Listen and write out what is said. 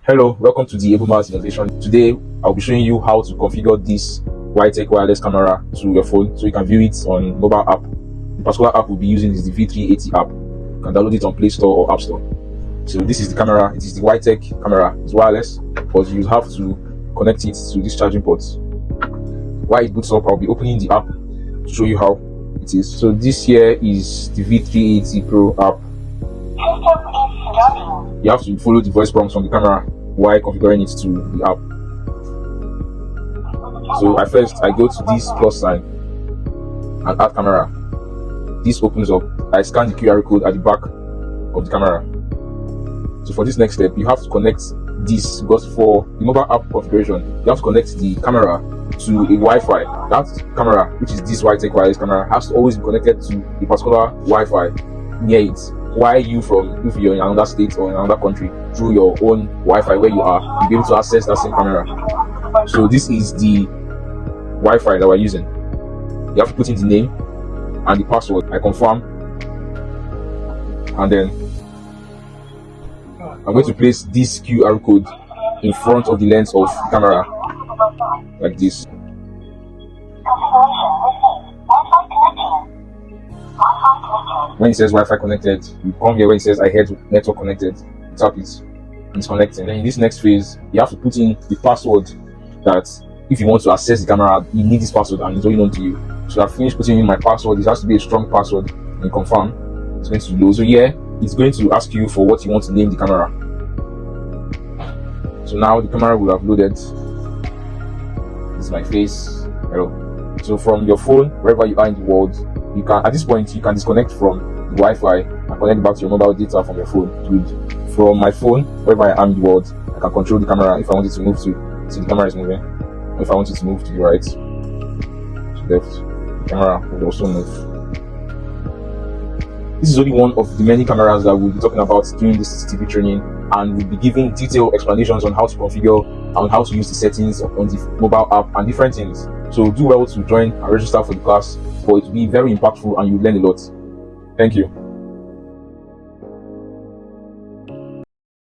Hello, welcome to the AbleMass Innovation. Today, I'll be showing you how to configure this Y-Tech wireless camera to your phone so you can view it on mobile app. The particular app we'll be using is the V380 app. You can download it on Play Store or App Store. So this is the camera. It is the Y-Tech camera. It's wireless, but you have to connect it to this charging port. While it boots up, I'll be opening the app to show you how it is. So this here is the V380 Pro app. You have to follow the voice prompts from the camera while configuring it to the app. So at first I go to this plus sign and add camera. This opens up. I scan the QR code at the back of the camera. So for this next step, you have to connect this, because for the mobile app configuration, you have to connect the camera to a Wi-Fi. That camera, which is this Y-Tech wireless camera, has to always be connected to a particular Wi-Fi near it. While you, if you're in another state or in another country, through your own Wi-Fi where you are, you'll be able to access that same camera. So this is the Wi-Fi that we're using. You have to put in the name and the password. I confirm, and then I'm going to place this QR code in front of the lens of the camera, like this. When it says Wi-Fi connected, you come here where it says I heard network connected. Tap it, it's connecting. Then in this next phase, you have to put in the password that if you want to access the camera, you need this password and it's only known to you. So I've finished putting in my password. It has to be a strong password, and confirm. It's going to load. So here, it's going to ask you for what you want to name the camera. So now the camera will have loaded. This is my face. Hello. So from your phone, wherever you are in the world, you can, at this point, you can disconnect from the Wi-Fi and connect back to your mobile data from your phone. Good. From my phone, wherever I am in the world, I can control the camera if I want it to move to. See, the camera is moving. If I want it to move to the right, to left, the camera will also move. This is only one of the many cameras that we'll be talking about during this CCTV training, and we'll be giving detailed explanations on how to configure and how to use the settings on the mobile app and different things. So do well to join and register for the class, for it will be very impactful and you'll learn a lot. Thank you.